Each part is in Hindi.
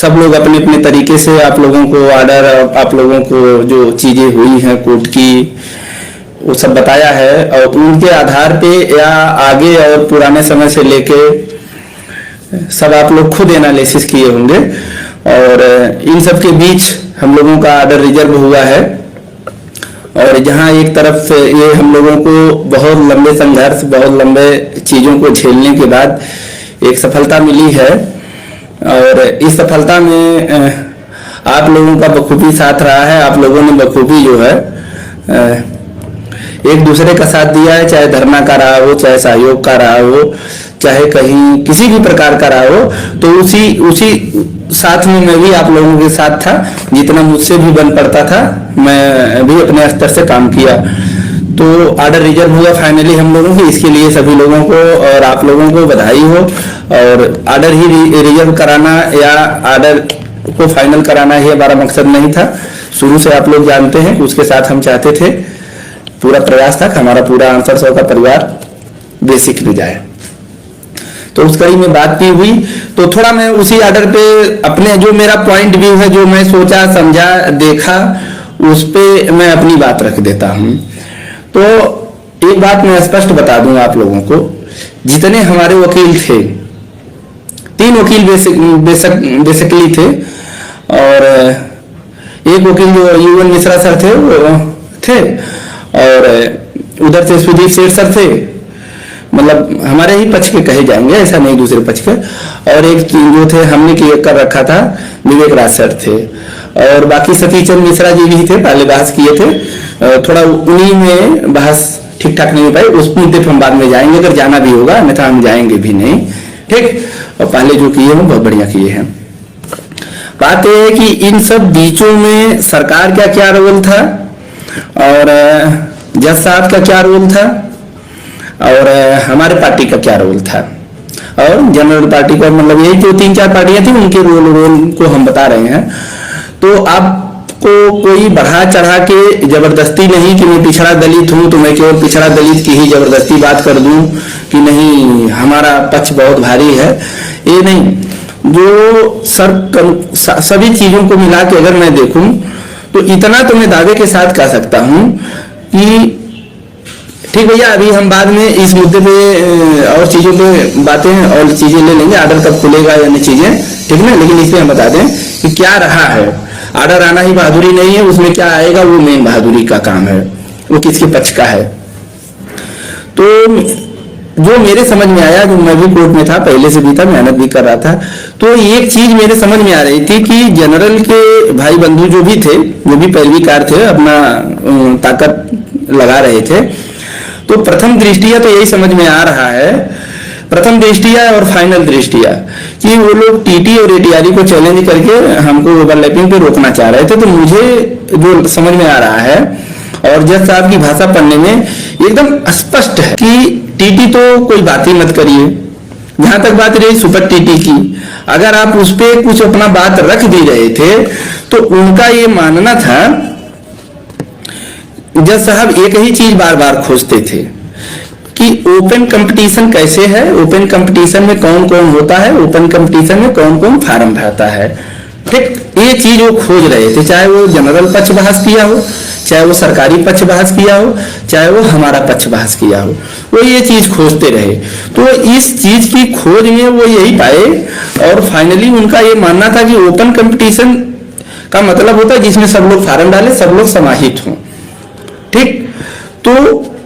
सब लोग अपने अपने तरीके से आप लोगों को ऑर्डर, आप लोगों को जो चीज़ें हुई हैं कोर्ट की, वो सब बताया है। और उनके आधार पे या आगे और पुराने समय से लेके सब आप लोग खुद एनालिसिस किए होंगे, और इन सब के बीच हम लोगों का ऑर्डर रिजर्व हुआ है। और जहां एक तरफ ये हम लोगों को बहुत लंबे संघर्ष, बहुत लंबे चीज़ों को झेलने के बाद एक सफलता मिली है, और इस सफलता में आप लोगों का बखूबी साथ रहा है। आप लोगों ने बखूबी जो है एक दूसरे का साथ दिया है, चाहे धरना का रहा हो, चाहे सहयोग का रहा हो, चाहे कहीं किसी भी प्रकार का रहा हो। तो उसी साथ में मैं भी आप लोगों के साथ था, जितना मुझसे भी बन पड़ता था मैं भी अपने स्तर से काम किया। तो ऑर्डर रिजर्व हुआ फाइनली हम लोगों की, इसके लिए सभी लोगों को और आप लोगों को बधाई हो। और ऑर्डर ही रिजर्व कराना या ऑर्डर को फाइनल कराना ही हमारा मकसद नहीं था, शुरू से आप लोग जानते हैं। उसके साथ हम चाहते थे, पूरा प्रयास था कि हमारा पूरा आंसर 100 का परिवार बेसिक भी जाए। तो उस कड़ी में बात भी हुई, तो थोड़ा मैं उसी ऑर्डर पे अपने जो मेरा पॉइंट व्यू है, जो मैं सोचा समझा देखा, उस पे मैं अपनी बात रख देता हूँ। तो एक बात मैं स्पष्ट बता दूं आप लोगों को, जितने हमारे वकील थे, 3 वकील बेसिकली थे, और एक वकील जो यूएन मिश्रा सर थे वो थे, और उधर से सुदीप सेठ सर थे, मतलब हमारे ही पक्ष के कहे जाएंगे, ऐसा नहीं दूसरे पक्ष के। और एक जो थे हमने क्लियर कर रखा था, विवेक राज सर थे, और बाकी सतीश चंद्र मिश्रा जी भी थे, पहले बहस किए थे। थोड़ा उन्हीं में बहस ठीक ठाक नहीं हो पाई, उस मुद्दे पर हम बाद में जाएंगे अगर जाना भी होगा, अन्यथा हम जाएंगे भी नहीं, ठीक। और पहले जो किए हैं बहुत बढ़िया किए हैं। बात यह है कि इन सब बीचों में सरकार का क्या रोल था, और जज साहब का क्या रोल था, और हमारे पार्टी का क्या रोल था, और जनरल पार्टी का, मतलब यही जो 3-4 पार्टियां थी उनके रोल को हम बता रहे हैं। तो आपको कोई बढ़ा चढ़ा के जबरदस्ती नहीं कि मैं पिछड़ा दलित हूं तो मैं केवल पिछड़ा दलित की ही जबरदस्ती बात कर दूं कि नहीं हमारा पक्ष बहुत भारी है, ये नहीं। जो सभी चीजों को मिला के अगर मैं देखूं तो इतना तो मैं दावे के साथ कह सकता हूं कि ठीक भैया, अभी हम बाद में इस मुद्दे पे और चीजों पे बातें और चीजें ले लेंगे, ऑर्डर कब खुलेगा या अन्य चीजें, ठीक ना। लेकिन इसमें हम बता दें कि क्या रहा है। ऑर्डर आना ही बहादुरी नहीं है, उसमें क्या आएगा वो मेन बहादुरी का काम है, वो किसके पक्ष का है। तो जो मेरे समझ में आया, जो मैं भी कोर्ट में था, पहले से भी था, मेहनत भी कर रहा था, तो एक चीज मेरे समझ में आ रही थी कि जनरल के भाई बंधु जो भी थे, वो भी पैरवीकार थे, अपना ताकत लगा रहे थे। तो प्रथम दृष्टिया तो यही समझ में आ रहा है, प्रथम दृष्टिया और फाइनल दृष्टिया, कि वो लोग टीटी और एटीआरई को चैलेंज करके हमको ओवरलैपिंग पे रोकना चाह रहे थे। तो मुझे जो समझ में आ रहा है, और जज साहब की भाषा पढ़ने में एकदम स्पष्ट है कि टीटी तो कोई बात ही मत करिए। जहां तक बात रही सुपर टीटी की, अगर आप उस पर कुछ अपना बात रख भी रहे थे तो उनका ये मानना था, जज साहब एक ही चीज बार बार खोजते थे कि ओपन कंपटीशन कैसे है, ओपन कंपटीशन में कौन कौन होता है, ओपन कंपटीशन में कौन कौन फार्म भरता है, ठीक। ये चीज वो खोज रहे थे, चाहे वो जनरल पक्ष बहस किया हो, चाहे वो सरकारी पक्ष बहस किया हो, चाहे वो हमारा पक्ष बहस किया हो, वो ये चीज खोजते रहे। तो इस चीज की खोज में वो यही पाए, और फाइनली उनका ये मानना था कि ओपन कंपटीशन का मतलब होता है जिसमें सब लोग फार्म डाले, सब लोग समाहित हों, ठीक। तो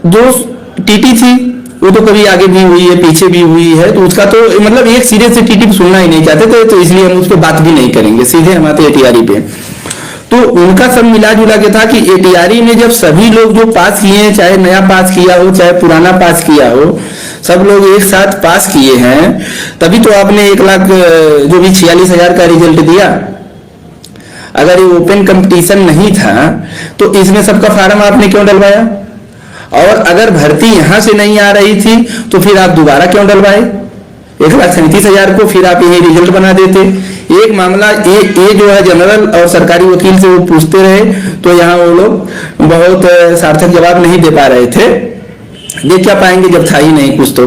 जो टीटी थी वो तो कभी आगे भी हुई है, पीछे भी हुई है, तो उसका तो मतलब एक सिरे से टीटी सुनना ही नहीं चाहते थे, तो इसलिए हम उस पर बात भी नहीं करेंगे, सीधे हम आते एटीआरई पे। तो उनका सब मिला जुला के था कि एटीआरई में जब सभी लोग जो पास किए हैं, चाहे नया पास किया हो चाहे पुराना पास किया हो, सब लोग एक साथ पास किए हैं, तभी तो आपने 1 लाख जो भी 46,000 का रिजल्ट दिया। अगर ये ओपन कंपटीशन नहीं था तो इसमें सबका फार्म आपने क्यों डलवाया, और अगर भर्ती यहां से नहीं आ रही थी तो फिर आप दोबारा क्यों डलवाए 1,37,000 को, फिर आप यही रिजल्ट बना देते। एक मामला ये जो है जनरल और सरकारी वकील से वो पूछते रहे, तो यहाँ वो लोग बहुत सार्थक जवाब नहीं दे पा रहे थे, दे क्या पाएंगे जब था ही नहीं कुछ।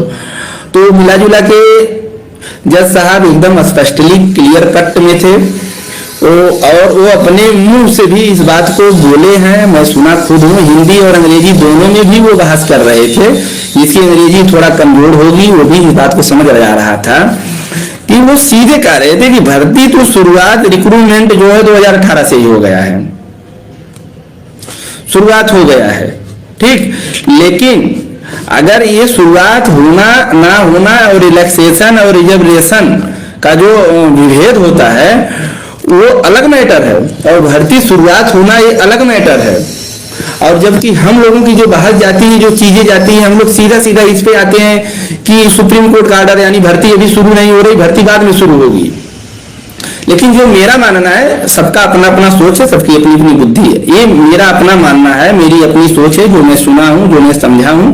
तो मिला जुला के जज साहब एकदम स्पष्टली क्लियर कट में थे और वो अपने मुंह से भी इस बात को बोले हैं, मैं सुना खुद हूँ। हिंदी और अंग्रेजी दोनों में भी वो बहस कर रहे थे। जिसकी अंग्रेजी थोड़ा कमजोर होगी वो भी इस बात को समझ आ रहा था कि वो सीधे कह रहे थे कि भर्ती तो शुरुआत रिक्रूटमेंट जो है 2018 से ही हो गया है, शुरुआत हो गया है, ठीक। लेकिन अगर ये शुरुआत होना ना होना और रिलैक्सेशन और रिजर्वेशन का जो विभेद होता है वो अलग मैटर है, और भर्ती शुरुआत होना ये अलग मैटर है। और जबकि हम लोगों की जो बहस जाती है, जो चीजें जाती हैं, हम लोग सीधा सीधा इस पे आते हैं कि सुप्रीम कोर्ट का ऑर्डर, यानी भर्ती अभी शुरू नहीं हो रही, भर्ती बाद में शुरू होगी। लेकिन जो मेरा मानना है, सबका अपना अपना सोच है, सबकी अपनी अपनी बुद्धि है, ये मेरा अपना मानना है, मेरी अपनी सोच है, जो मैं सुना हूं, जो मैं समझा हूं।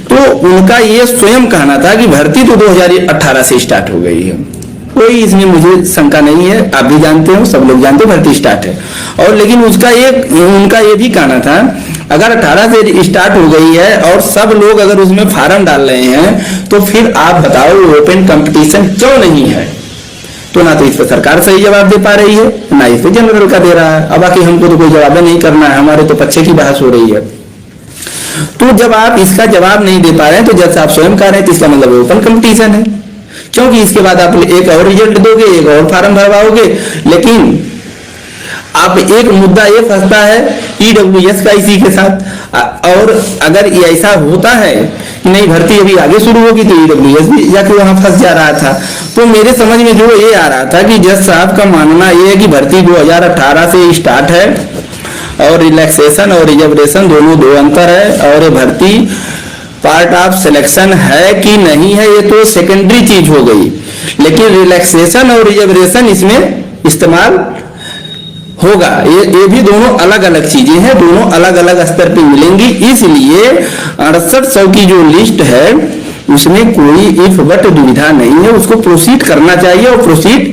तो उनका ये स्वयं कहना था कि भर्ती तो 2018 से स्टार्ट हो गई है, कोई इसमें मुझे शंका नहीं है, आप भी जानते हो, सब लोग जानते हो भर्ती स्टार्ट है। और लेकिन उनका ये भी कहना था अगर 18 से स्टार्ट हो गई है और सब लोग अगर उसमें फार्म डाल रहे हैं तो फिर आप बताओ ओपन कंपटीशन क्यों नहीं है। तो ना तो इस पर सरकार सही जवाब दे पा रही है, ना इस पर जनरल का दे रहा है। अब बाकी हमको तो कोई जवाब नहीं करना है, हमारे तो पक्षे की बहस हो रही है। तो जब आप इसका जवाब नहीं दे पा रहे हैं तो जब आप स्वयं कह रहे हैं तो इसका मतलब ओपन कंपटीशन है, क्योंकि इसके बाद आप एक और रिजल्ट दोगे, एक और फार्म भरवाओगे। लेकिन आप एक मुद्दा ये फंसता है ईडब्ल्यूएस का इसी के साथ। और अगर ये ऐसा होता है कि नहीं भर्ती अभी आगे शुरू होगी तो ईडब्ल्यूएस भी जाके वहां फंस जा रहा था। तो मेरे समझ में जो ये आ रहा था कि जज साहब का मानना ये है कि भर्ती 2018 से स्टार्ट है और रिलैक्सेशन और रिजर्वेशन दोनों दो अंतर है, और भर्ती पार्ट ऑफ सिलेक्शन है कि नहीं है ये तो सेकेंडरी चीज हो गई। लेकिन रिलैक्सेशन और रिजर्वेशन इसमें इस्तेमाल होगा, ये भी दोनों अलग अलग चीजें हैं, दोनों अलग अलग स्तर पे मिलेंगी। इसलिए 6800 की जो लिस्ट है उसमें कोई इफ बट दुविधा नहीं है, उसको प्रोसीड करना चाहिए और प्रोसीड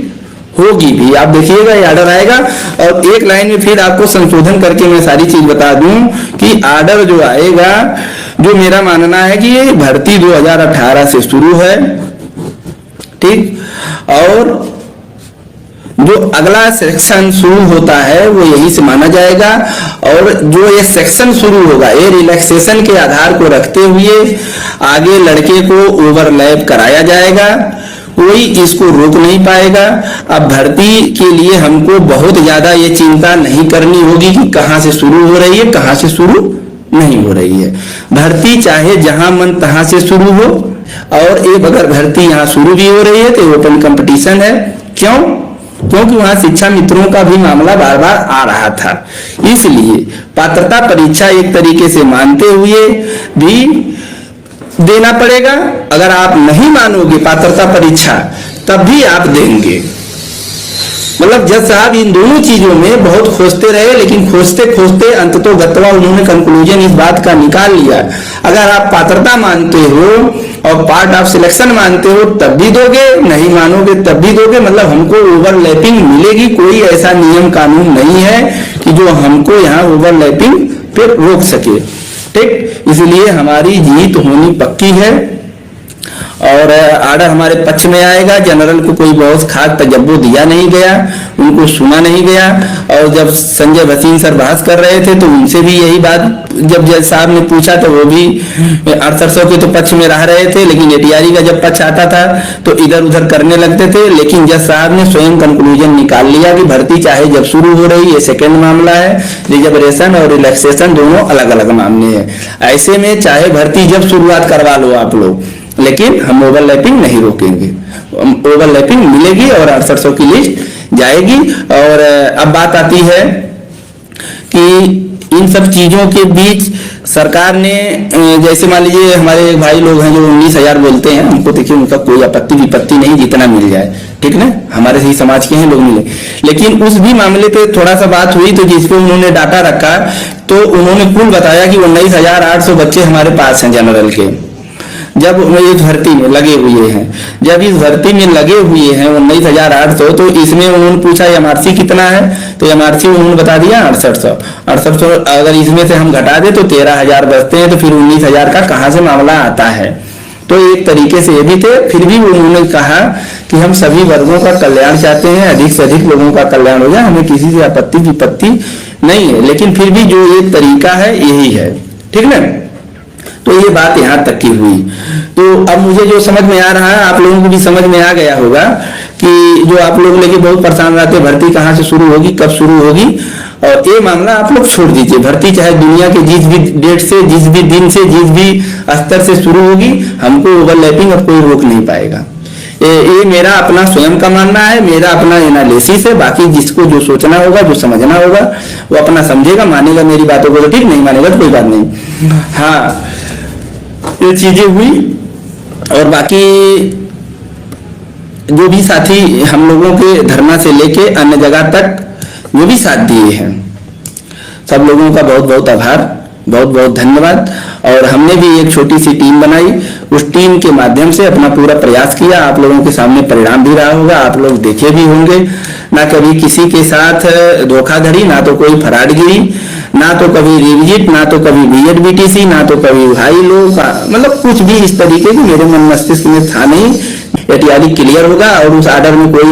होगी भी। आप देखिएगा ये आर्डर आएगा। और एक लाइन में फिर आपको संशोधन करके मैं सारी चीज बता दूं कि आर्डर जो आएगा, जो मेरा मानना है कि ये भर्ती 2018 से शुरू है, ठीक। और जो अगला सेक्शन शुरू होता है वो यही से माना जाएगा। और जो ये सेक्शन शुरू होगा ये रिलैक्सेशन के आधार को रखते हुए आगे लड़के को ओवरलैप कराया जाएगा, कोई इसको रोक नहीं पाएगा। अब भर्ती के लिए हमको बहुत ज्यादा ये चिंता नहीं करनी होगी कि कहां से शुरू हो रही है, कहां से शुरू नहीं हो रही है। भर्ती चाहे जहां मन तहां से शुरू हो, और एक अगर भर्ती यहाँ शुरू भी हो रही है तो ओपन कंपटीशन है। क्यों? क्योंकि वहां शिक्षा मित्रों का भी मामला बार बार आ रहा था। इसलिए पात्रता परीक्षा एक तरीके से मानते हुए भी देना पड़ेगा। अगर आप नहीं मानोगे पात्रता परीक्षा तब भी आप देंगे। मतलब जज साहब इन दोनों चीजों में बहुत खोजते रहे, लेकिन खोजते खोजते अंततोगत्वा उन्होंने कंक्लूजन इस बात का निकाल लिया, अगर आप पात्रता मानते हो और पार्ट ऑफ सिलेक्शन मानते हो तब भी दोगे, नहीं मानोगे तब भी दोगे। मतलब हमको ओवरलैपिंग मिलेगी, कोई ऐसा नियम कानून नहीं है कि जो हमको यहाँ ओवरलैपिंग पे रोक सके, ठीक। इसलिए हमारी जीत होनी पक्की है और आर्डर हमारे पक्ष में आएगा। जनरल को कोई बहुत खास तजब्बो दिया नहीं गया, उनको सुना नहीं गया। और जब संजय भसीन सर बहस कर रहे थे तो उनसे भी यही बात जब जज साहब ने पूछा तो वो भी 6800 के तो पक्ष में रह रहे थे, लेकिन एटीआरई का जब पक्ष आता था तो इधर उधर करने लगते थे। लेकिन जज साहब ने स्वयं कंक्लूजन निकाल लिया कि भर्ती चाहे जब शुरू हो रही, ये सेकेंड मामला है, रिजर्वेशन और रिलैक्सेशन दोनों अलग अलग मामले हैं। ऐसे में चाहे भर्ती जब शुरुआत करवा लो आप लोग, लेकिन हम ओवरलैपिंग नहीं रोकेंगे, ओवरलैपिंग मिलेगी और 6800 की लिस्ट जाएगी। और अब बात आती है कि इन सब चीजों के बीच सरकार ने, जैसे मान लीजिए हमारे भाई लोग हैं जो 19,000 बोलते हैं, हमको देखिए उनका कोई आपत्ति विपत्ति नहीं, जितना मिल जाए, ठीक ना, हमारे ही समाज के हैं लोग मिले। लेकिन उस भी मामले पे थोड़ा सा बात हुई तो जिसपे उन्होंने डाटा रखा तो उन्होंने कुल बताया कि 19,800 बच्चे हमारे पास हैं जनरल के, जब इस भर्ती में लगे हुए हैं। जब इस भर्ती में लगे हुए हैं 19,800, तो इसमें उन्होंने पूछा एमआरसी कितना है, तो एमआरसी उन्होंने बता दिया 6800। अगर इसमें से हम घटा दे तो 13,000 बचते हैं, तो फिर 19,000 का कहां से मामला आता है। तो एक तरीके से ये भी थे। फिर भी उन्होंने कहा कि हम सभी वर्गों का कल्याण चाहते हैं, अधिक से अधिक लोगों का कल्याण हो जाए, हमें किसी से आपत्ति विपत्ति नहीं है, लेकिन फिर भी जो एक तरीका है यही है, ठीक ना। तो ये बात यहाँ तक की हुई। तो अब मुझे जो समझ में आ रहा है, आप लोगों को भी समझ में आ गया होगा कि जो आप लोग लेके बहुत परेशान रहते, भर्ती कहाँ से शुरू होगी, कब शुरू होगी, और ये मामला आप लोग छोड़ दीजिए। भर्ती चाहे दुनिया के जिस भी डेट से, जिस भी दिन से, जिस भी स्तर से शुरू होगी, हमको ओवरलैपिंग अब कोई रोक नहीं पाएगा। ये मेरा अपना स्वयं का मानना है, मेरा अपना एनालिसिस है। बाकी जिसको जो सोचना होगा, जो समझना होगा, वो अपना समझेगा, मानेगा मेरी बातों को तो ठीक, नहीं मानेगा तो कोई बात नहीं। हाँ, ये चीजें हुई। और बाकी जो भी साथी हम लोगों के धरना से लेके अन्य जगह तक जो भी साथ दिए हैं, सब लोगों का बहुत बहुत आभार, बहुत बहुत धन्यवाद। और हमने भी एक छोटी सी टीम बनाई, उस टीम के माध्यम से अपना पूरा प्रयास किया। आप लोगों के सामने परिणाम भी रहा होगा, आप लोग देखे भी होंगे। ना कभी किसी के साथ धोखाधड़ी, ना तो कोई फराडगिरी, ना तो कभी रिविजिट, ना तो कभी बीएड बीटीसी, ना तो कभी भाई लोग, मतलब कुछ भी इस तरीके की मेरे मन मस्तिष्क में था नहीं। एटीआरडी क्लियर होगा और उस आर्डर में कोई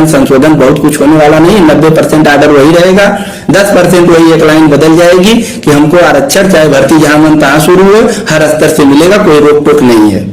संशोधन बहुत कुछ होने वाला नहीं। 90% आर्डर वही रहेगा, 10% वही एक लाइन बदल जाएगी कि हमको आरक्षण चाहे भर्ती जहां मन तहां शुरू हो, हर स्तर से मिलेगा, कोई रोक टोक नहीं है।